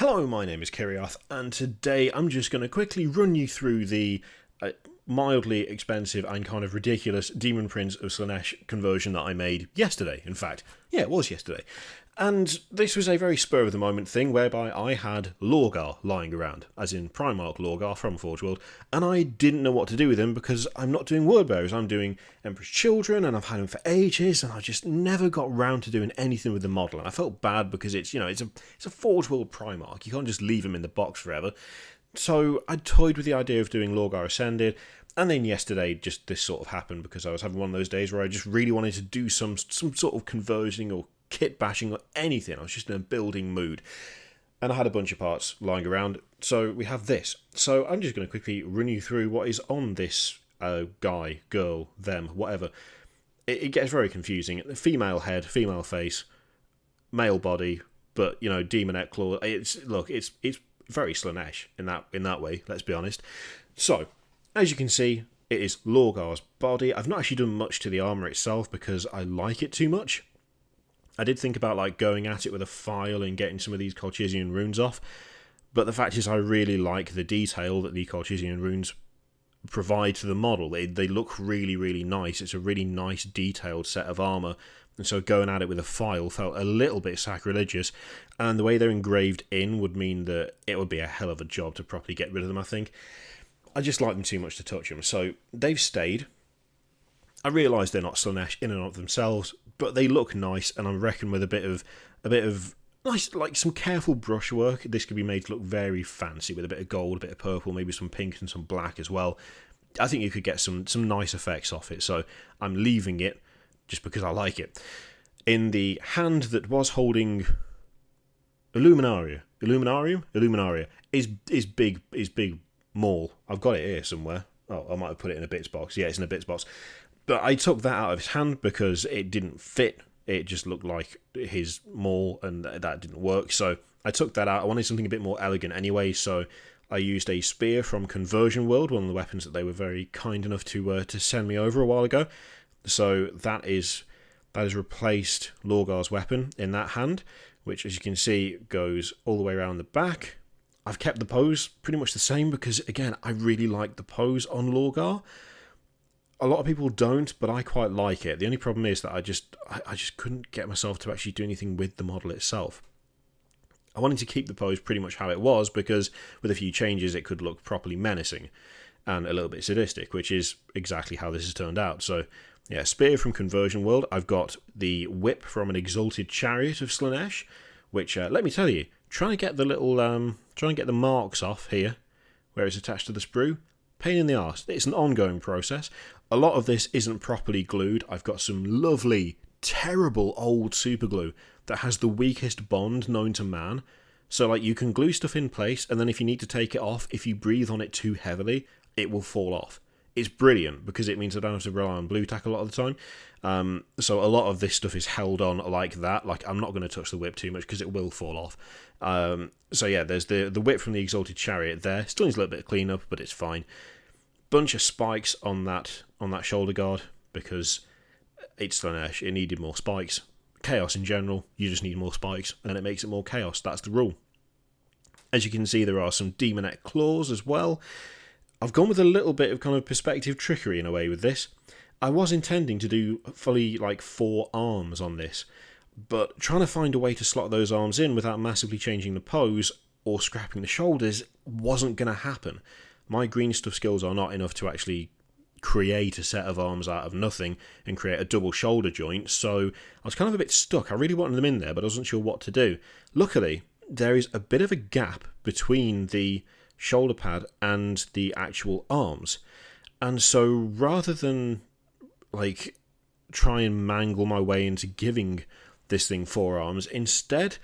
Hello, my name is Kiriath, and today I'm just going to quickly run you through the mildly expensive and kind of ridiculous Daemon Prince of Slaanesh conversion that I made yesterday, in fact. Yeah, it was yesterday. And this was a very spur-of-the-moment thing whereby I had Lorgar lying around, as in Primarch Lorgar from Forge World, and I didn't know what to do with him because I'm not doing Wordbearers, I'm doing Emperor's Children, and I've had him for ages, and I just never got round to doing anything with the model, and I felt bad because it's a Forge World Primarch, you can't just leave him in the box forever. So I toyed with the idea of doing Lorgar Ascended, and then yesterday just this sort of happened because I was having one of those days where I just really wanted to do some sort of conversion or kit bashing or anything. I was just in a building mood, and I had a bunch of parts lying around, so we have this. So I'm just going to quickly run you through what is on this guy, girl, them, whatever. It gets very confusing. Female head, female face, male body, but demonette claw. It's very Slaanesh in that way, let's be honest. So as you can see, it is Lorgar's body. I've not actually done much to the armour itself because I like it too much. I did think about going at it with a file and getting some of these Colchissian runes off, but the fact is I really like the detail that the Colchissian runes provide to the model. They look really, really nice. It's a really nice detailed set of armour, and so going at it with a file felt a little bit sacrilegious, and the way they're engraved in would mean that it would be a hell of a job to properly get rid of them, I think. I just like them too much to touch them, so they've stayed. I realise they're not Slaanesh in and of themselves, but they look nice, and I reckon with a bit of nice, some careful brushwork, this could be made to look very fancy with a bit of gold, a bit of purple, maybe some pink and some black as well. I think you could get some nice effects off it, so I'm leaving it just because I like it. In the hand that was holding Illuminaria is big Maul. I've got it here somewhere. Oh, I might have put it in a bits box. Yeah, it's in a bits box. But I took that out of his hand because it didn't fit. It just looked like his maul, and that didn't work. So I took that out. I wanted something a bit more elegant anyway, so I used a spear from Conversion World, one of the weapons that they were very kind enough to send me over a while ago. So that is replaced Lorgar's weapon in that hand, which, as you can see, goes all the way around the back. I've kept the pose pretty much the same because, again, I really like the pose on Lorgar. A lot of people don't, but I quite like it. The only problem is that I just couldn't get myself to actually do anything with the model itself. I wanted to keep the pose pretty much how it was because with a few changes it could look properly menacing and a little bit sadistic, which is exactly how this has turned out. So yeah, spear from Conversion World. I've got the whip from an Exalted Chariot of Slaanesh, which let me tell you, trying to get the marks off here where it's attached to the sprue, pain in the arse. It's an ongoing process. A lot of this isn't properly glued. I've got some lovely, terrible old super glue that has the weakest bond known to man. So you can glue stuff in place, and then if you need to take it off, if you breathe on it too heavily, it will fall off. It's brilliant because it means I don't have to rely on blue tack a lot of the time. So a lot of this stuff is held on like that. I'm not going to touch the whip too much because it will fall off. So yeah, there's the whip from the Exalted Chariot there. Still needs a little bit of cleanup, but it's fine. Bunch of spikes on that shoulder guard because it's Slaanesh. It needed more spikes. Chaos in general, you just need more spikes, and it makes it more chaos. That's the rule. As you can see, there are some demonette claws as well. I've gone with a little bit of kind of perspective trickery in a way with this. I was intending to do fully 4 arms on this, but trying to find a way to slot those arms in without massively changing the pose or scrapping the shoulders wasn't going to happen. My green stuff skills are not enough to actually create a set of arms out of nothing and create a double shoulder joint, so I was kind of a bit stuck. I really wanted them in there, but I wasn't sure what to do. Luckily, there is a bit of a gap between the shoulder pad and the actual arms, and so rather than try and mangle my way into giving this thing 4 arms, instead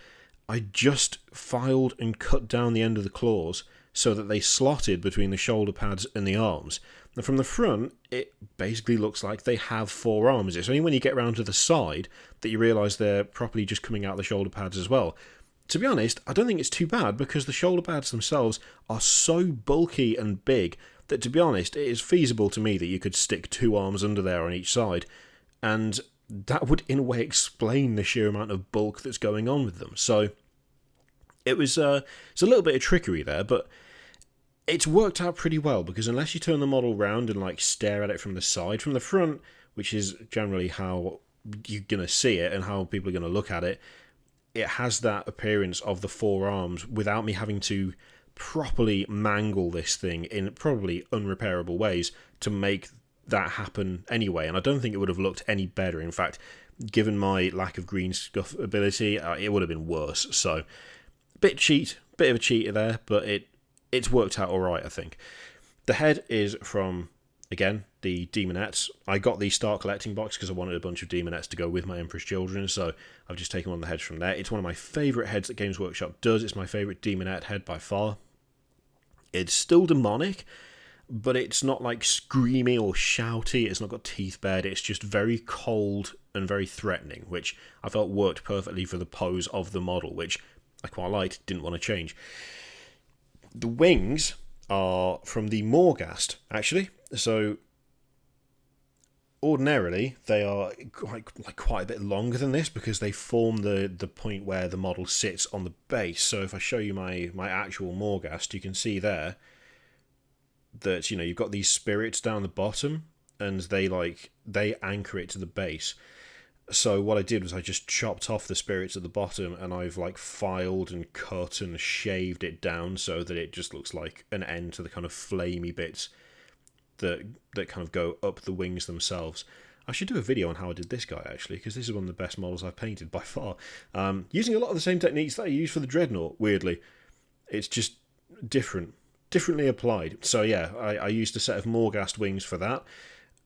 I just filed and cut down the end of the claws so that they slotted between the shoulder pads and the arms. And from the front, it basically looks like they have 4 arms. It's only when you get around to the side that you realise they're properly just coming out the shoulder pads as well. To be honest, I don't think it's too bad because the shoulder pads themselves are so bulky and big that, to be honest, it is feasible to me that you could stick 2 arms under there on each side, and that would in a way explain the sheer amount of bulk that's going on with them. So it's a little bit of trickery there, but it's worked out pretty well, because unless you turn the model round and like stare at it from the side, from the front, which is generally how you're going to see it and how people are going to look at it, it has that appearance of the four arms without me having to properly mangle this thing in probably unrepairable ways to make that happen anyway. And I don't think it would have looked any better. In fact, given my lack of green scuff ability, it would have been worse. So, bit of a cheater there, but it's worked out alright, I think. The head is from, again, the Demonettes. I got the Start Collecting box because I wanted a bunch of Demonettes to go with my Empress Children, so I've just taken one of the heads from there. It's one of my favourite heads that Games Workshop does. It's my favourite Demonette head by far. It's still demonic, but it's not like screamy or shouty. It's not got teeth bared. It's just very cold and very threatening, which I felt worked perfectly for the pose of the model, which I quite liked, didn't want to change. The wings are from the Morghast, actually. So, ordinarily, they are quite a bit longer than this, because they form the point where the model sits on the base. So if I show you my actual Morghast, you can see there that, you've got these spirits down the bottom, and they anchor it to the base. So what I did was I just chopped off the spirits at the bottom, and I've filed and cut and shaved it down so that it just looks like an end to the kind of flamey bits that kind of go up the wings themselves. I should do a video on how I did this guy, actually, because this is one of the best models I've painted by far. Using a lot of the same techniques that I used for the Dreadnought, weirdly. It's just differently applied. So yeah, I used a set of Morghast wings for that,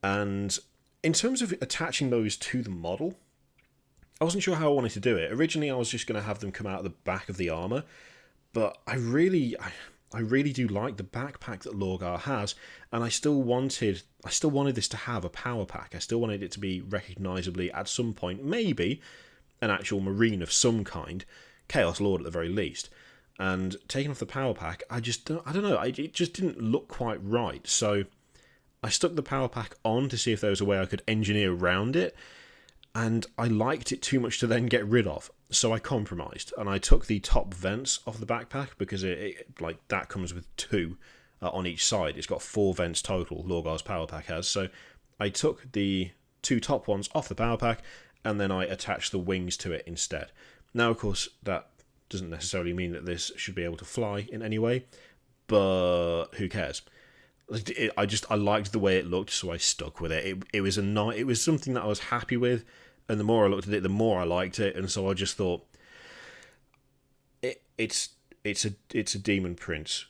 and in terms of attaching those to the model, I wasn't sure how I wanted to do it. Originally, I was just going to have them come out of the back of the armour, but I really do like the backpack that Lorgar has, and I still wanted this to have a power pack. I still wanted it to be recognisably, at some point, maybe an actual Marine of some kind, Chaos Lord at the very least. And taking off the power pack, I don't know, it just didn't look quite right. So I stuck the power pack on to see if there was a way I could engineer around it, and I liked it too much to then get rid of. So I compromised, and I took the top vents off the backpack, because that comes with two on each side. It's got 4 vents total, Lorgar's power pack has. So I took the 2 top ones off the power pack, and then I attached the wings to it instead. Now, of course, that doesn't necessarily mean that this should be able to fly in any way, but who cares? I liked the way it looked, so I stuck with it. It was something that I was happy with, and the more I looked at it, the more I liked it, and so I just thought, it's a Daemon Prince.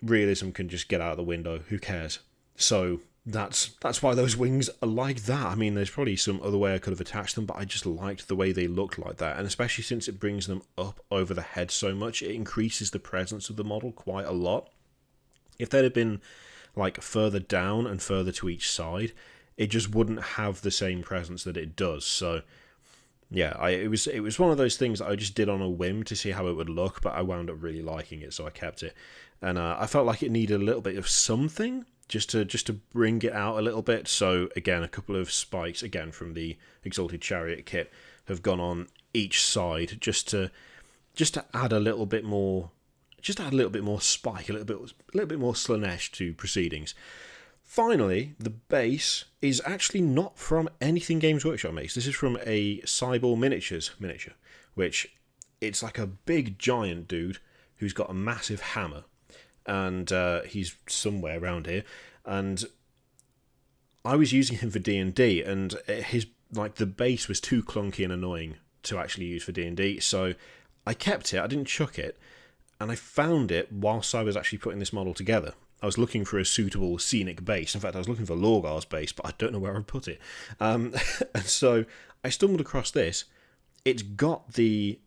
Realism can just get out of the window. Who cares? So that's why those wings are like that. I mean, there's probably some other way I could have attached them, but I just liked the way they looked like that, and especially since it brings them up over the head so much, it increases the presence of the model quite a lot. If they'd have been further down and further to each side, it just wouldn't have the same presence that it does. So yeah, it was one of those things that I just did on a whim to see how it would look, but I wound up really liking it, so I kept it. And I felt like it needed a little bit of something just to bring it out a little bit. So again, a couple of spikes, again from the Exalted Chariot kit, have gone on each side just to add a little bit more. Just add a little bit more spike, a little bit more Slaanesh to proceedings. Finally, the base is actually not from anything Games Workshop makes. This is from a Cybor Miniatures miniature, which it's like a big giant dude who's got a massive hammer, and he's somewhere around here. And I was using him for D&D, and his the base was too clunky and annoying to actually use for D&D, so I kept it. I didn't chuck it. And I found it whilst I was actually putting this model together. I was looking for a suitable scenic base. In fact, I was looking for Lorgar's base, but I don't know where I'd put it. And so I stumbled across this. It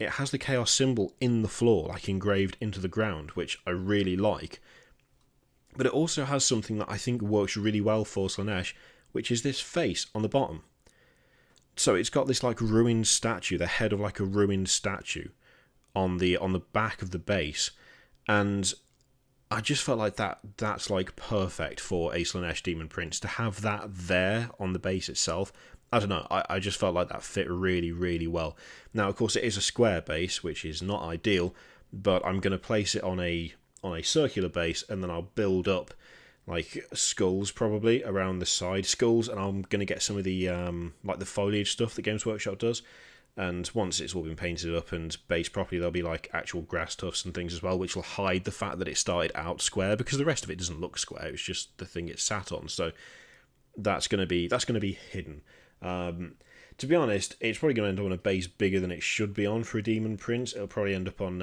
has the Chaos symbol in the floor, engraved into the ground, which I really like. But it also has something that I think works really well for Slaanesh, which is this face on the bottom. So it's got this ruined statue, the head of a ruined statue, on the back of the base, and I just felt like that's perfect for a Slaanesh Daemon Prince to have that there on the base itself. I don't know, I just felt like that fit really, really well. Now, of course, it is a square base, which is not ideal, but I'm going to place it on a circular base, and then I'll build up like skulls probably around the side skulls, and I'm going to get some of the like the foliage stuff that Games Workshop does. And once it's all been painted up and based properly, there'll be like actual grass tufts and things as well, which will hide the fact that it started out square, because the rest of it doesn't look square. It's just the thing it sat on. So that's gonna be hidden. To be honest, it's probably gonna end up on a base bigger than it should be on for a Daemon Prince. It'll probably end up on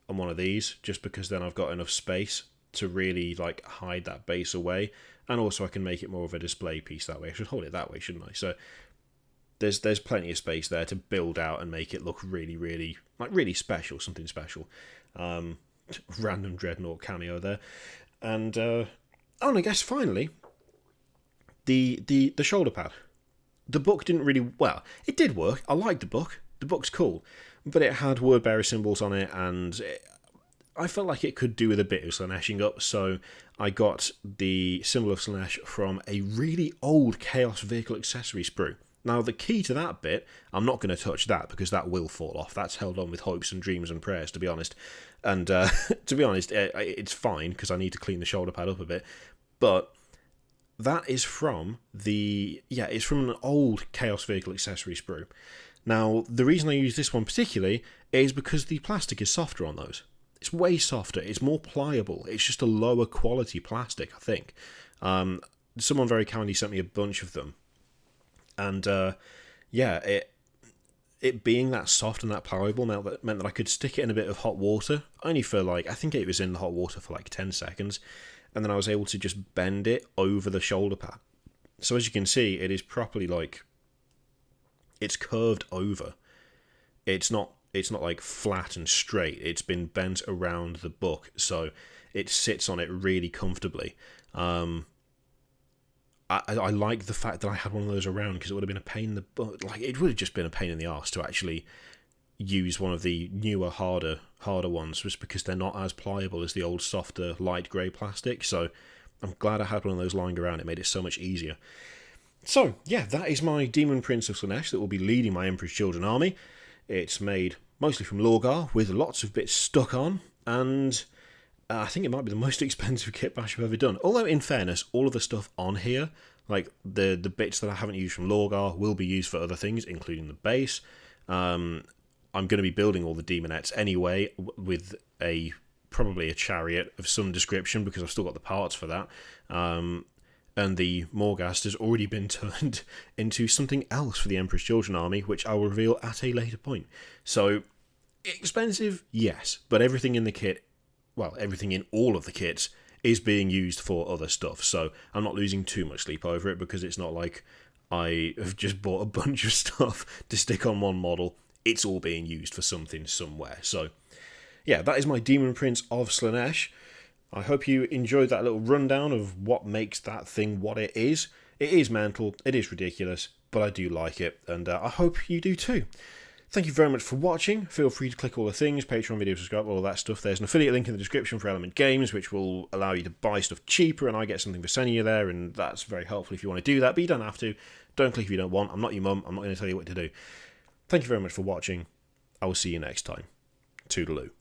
one of these, just because then I've got enough space to really like hide that base away, and also I can make it more of a display piece that way. I should hold it that way, shouldn't I? So there's plenty of space there to build out and make it look really, really, like really special, something special. Random Dreadnought cameo there. And and I guess finally, the shoulder pad. The book didn't really, well, it did work. I liked the book. The book's cool, but it had word bearer symbols on it, and I felt like it could do with a bit of Slaaneshing up, so I got the symbol of Slaanesh from a really old Chaos Vehicle accessory sprue. Now, the key to that bit, I'm not going to touch that, because that will fall off. That's held on with hopes and dreams and prayers, to be honest. And to be honest, it's fine, because I need to clean the shoulder pad up a bit. But that is from it's from an old Chaos Vehicle accessory sprue. Now, the reason I use this one particularly is because the plastic is softer on those. It's way softer. It's more pliable. It's just a lower quality plastic, I think. Someone very kindly sent me a bunch of them. And it being that soft and that pliable meant that I could stick it in a bit of hot water, only for like, I think it was in the hot water for like 10 seconds, and then I was able to just bend it over the shoulder pad. So as you can see, it is properly like, it's curved over. It's not like flat and straight. It's been bent around the book, so it sits on it really comfortably. I like the fact that I had one of those around, because it would have been a pain in the butt. Like, it would have just been a pain in the arse to actually use one of the newer, harder ones, just because they're not as pliable as the old, softer, light grey plastic. So I'm glad I had one of those lying around. It made it so much easier. So, yeah, that is my Daemon Prince of Slaanesh that will be leading my Emperor's Children army. It's made mostly from Lorgar, with lots of bits stuck on, and I think it might be the most expensive kitbash I've ever done. Although, in fairness, all of the stuff on here, like the bits that I haven't used from Lorgar, will be used for other things, including the base. I'm going to be building all the demonettes anyway, with probably a chariot of some description, because I've still got the parts for that. And the Morghast has already been turned into something else for the Emperor's Children army, which I will reveal at a later point. So, expensive, yes, but everything in the kit, well, everything in all of the kits is being used for other stuff, so I'm not losing too much sleep over it, because it's not like I have just bought a bunch of stuff to stick on one model. It's all being used for something somewhere. So, yeah, that is my Daemon Prince of Slaanesh. I hope you enjoyed that little rundown of what makes that thing what it is. It is mental, it is ridiculous, but I do like it, and I hope you do too. Thank you very much for watching. Feel free to click all the things, Patreon, video, subscribe, all that stuff. There's an affiliate link in the description for Element Games, which will allow you to buy stuff cheaper, and I get something for sending you there, and that's very helpful if you want to do that, but you don't have to. Don't click if you don't want. I'm not your mum. I'm not going to tell you what to do. Thank you very much for watching. I will see you next time. Toodaloo.